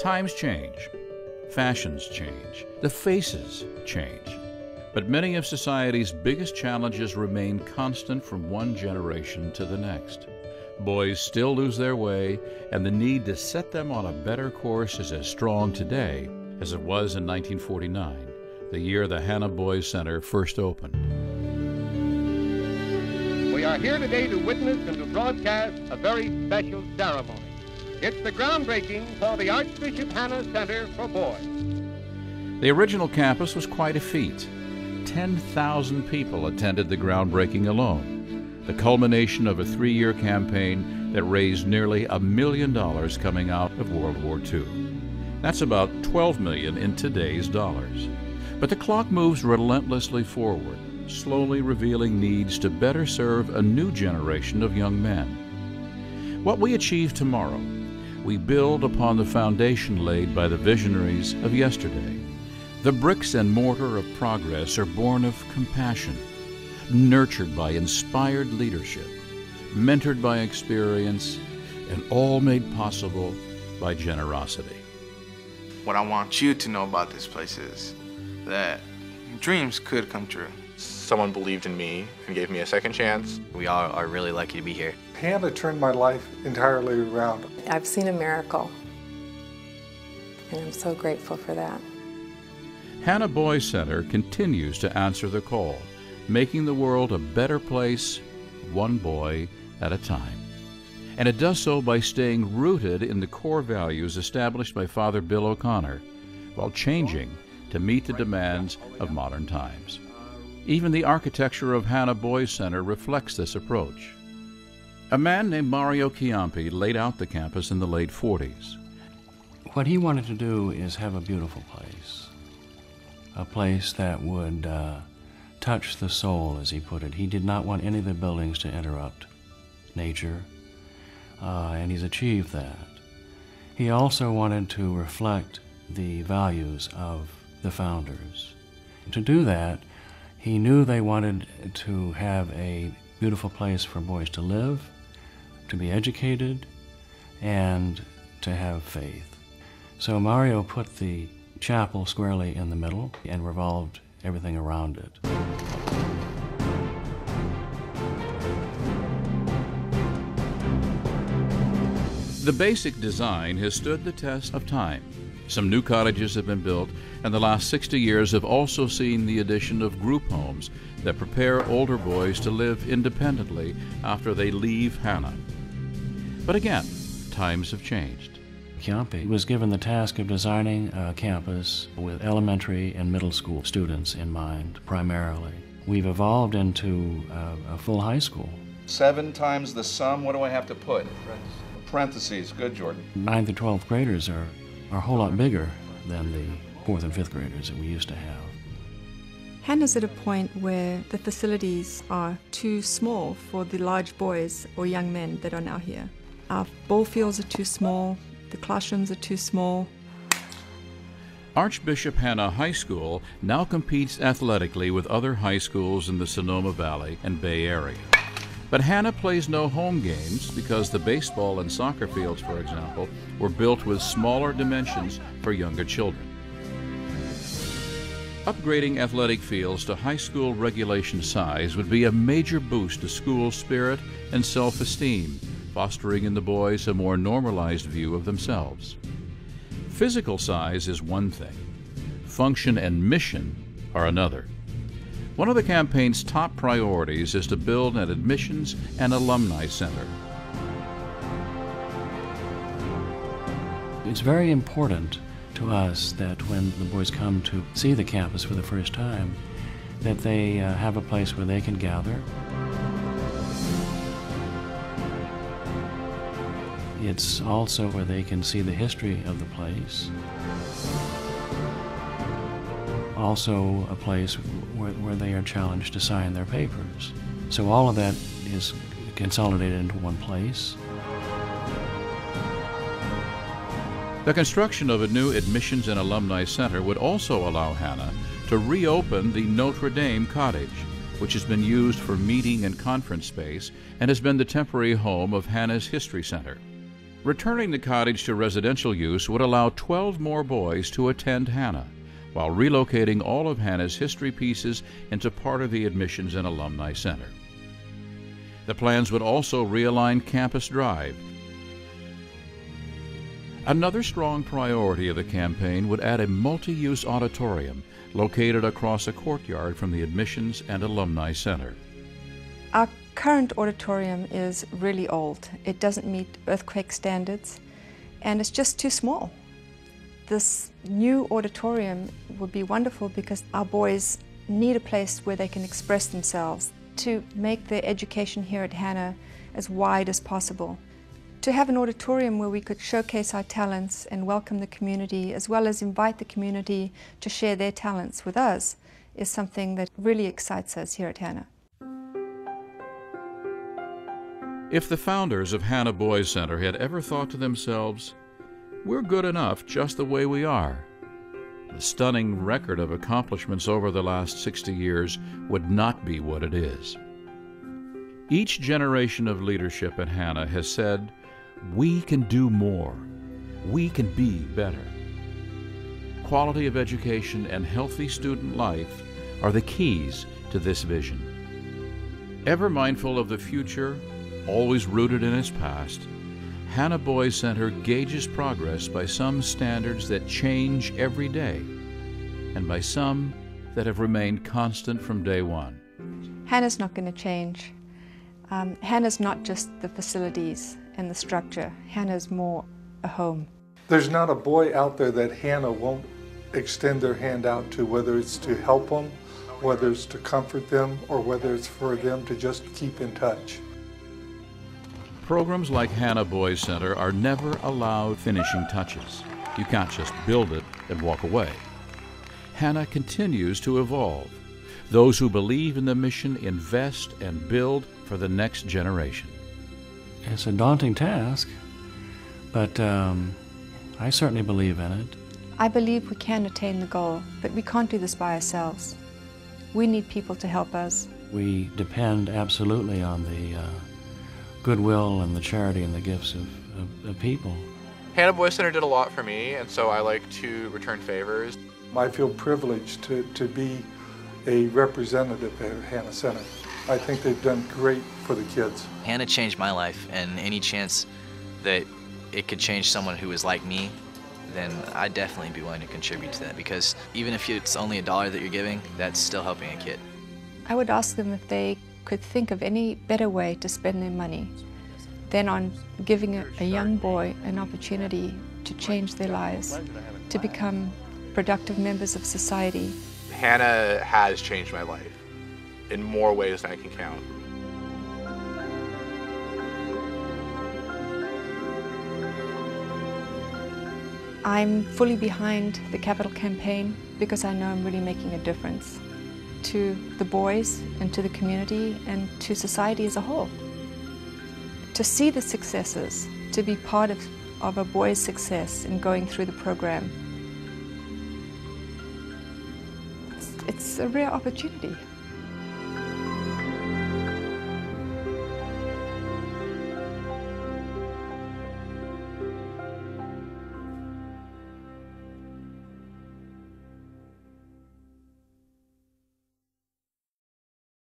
Times change, fashions change, the faces change. But many of society's biggest challenges remain constant from one generation to the next. Boys still lose their way, and the need to set them on a better course is as strong today as it was in 1949, the year the Hanna Boys Center first opened. We are here today to witness and to broadcast a very special ceremony. It's the groundbreaking for the Archbishop Hanna Center for Boys. The original campus was quite a feat. 10,000 people attended the groundbreaking alone, the culmination of a 3-year campaign that raised nearly $1 million coming out of World War II. That's about $12 million in today's dollars. But the clock moves relentlessly forward, slowly revealing needs to better serve a new generation of young men. What we achieve tomorrow, we build upon the foundation laid by the visionaries of yesterday. The bricks and mortar of progress are born of compassion, nurtured by inspired leadership, mentored by experience, and all made possible by generosity. What I want you to know about this place is that dreams could come true. Someone believed in me and gave me a second chance. We all are really lucky to be here. Hanna turned my life entirely around. I've seen a miracle, and I'm so grateful for that. Hanna Boys Center continues to answer the call, making the world a better place, one boy at a time. And it does so by staying rooted in the core values established by Father Bill O'Connor, while changing to meet the demands of modern times. Even the architecture of Hanna Boys Center reflects this approach. A man named Mario Chiampi laid out the campus in the late 40s. What he wanted to do is have a beautiful place, a place that would touch the soul, as he put it. He did not want any of the buildings to interrupt nature, and he's achieved that. He also wanted to reflect the values of the founders. To do that, he knew they wanted to have a beautiful place for boys to live, to be educated, and to have faith. So Mario put the chapel squarely in the middle and revolved everything around it. The basic design has stood the test of time. Some new cottages have been built, and the last 60 years have also seen the addition of group homes that prepare older boys to live independently after they leave Hanna. But again, times have changed. Chiampi was given the task of designing a campus with elementary and middle school students in mind, primarily. We've evolved into a full high school. 7 times the sum, what do I have to put? Parentheses. Good, Jordan. 9th and 12th graders are a whole lot bigger than the 4th and 5th graders that we used to have. Hanna's at a point where the facilities are too small for the large boys or young men that are now here. Our ball fields are too small, the classrooms are too small. Archbishop Hanna High School now competes athletically with other high schools in the Sonoma Valley and Bay Area. But Hanna plays no home games because the baseball and soccer fields, for example, were built with smaller dimensions for younger children. Upgrading athletic fields to high school regulation size would be a major boost to school spirit and self-esteem, fostering in the boys a more normalized view of themselves. Physical size is one thing. Function and mission are another. One of the campaign's top priorities is to build an admissions and alumni center. It's very important to us that when the boys come to see the campus for the first time, that they have a place where they can gather. It's also where they can see the history of the place. Also a place where they are challenged to sign their papers. So all of that is consolidated into one place. The construction of a new admissions and alumni center would also allow Hanna to reopen the Notre Dame cottage, which has been used for meeting and conference space and has been the temporary home of Hanna's History Center. Returning the cottage to residential use would allow 12 more boys to attend Hanna, while relocating all of Hanna's history pieces into part of the Admissions and Alumni Center. The plans would also realign Campus Drive. Another strong priority of the campaign would add a multi-use auditorium located across a courtyard from the Admissions and Alumni Center. Our current auditorium is really old. It doesn't meet earthquake standards, and it's just too small. This new auditorium would be wonderful because our boys need a place where they can express themselves, to make their education here at Hanna as wide as possible. To have an auditorium where we could showcase our talents and welcome the community, as well as invite the community to share their talents with us, is something that really excites us here at Hanna. If the founders of Hanna Boys Center had ever thought to themselves, "We're good enough just the way we are," the stunning record of accomplishments over the last 60 years would not be what it is. Each generation of leadership at Hanna has said, "We can do more. We can be better." Quality of education and healthy student life are the keys to this vision. Ever mindful of the future, always rooted in its past, Hanna Boys Center gauges progress by some standards that change every day, and by some that have remained constant from day one. Hanna's not going to change. Hanna's not just the facilities and the structure. Hanna's more a home. There's not a boy out there that Hanna won't extend their hand out to, whether it's to help them, whether it's to comfort them, or whether it's for them to just keep in touch. Programs like Hanna Boys Center are never allowed finishing touches. You can't just build it and walk away. Hanna continues to evolve. Those who believe in the mission invest and build for the next generation. It's a daunting task, but I certainly believe in it. I believe we can attain the goal, but we can't do this by ourselves. We need people to help us. We depend absolutely on the goodwill and the charity and the gifts of people. Hanna Boys Center did a lot for me, and so I like to return favors. I feel privileged to be a representative at Hanna Center. I think they've done great for the kids. Hanna changed my life, and any chance that it could change someone who is like me, then I'd definitely be willing to contribute to that, because even if it's only $1 that you're giving, that's still helping a kid. I would ask them if they could think of any better way to spend their money than on giving a young boy an opportunity to change their lives, to become productive members of society. Hanna has changed my life in more ways than I can count. I'm fully behind the capital campaign because I know I'm really making a difference to the boys and to the community and to society as a whole. To see the successes, to be part of a boy's success in going through the program, it's a rare opportunity.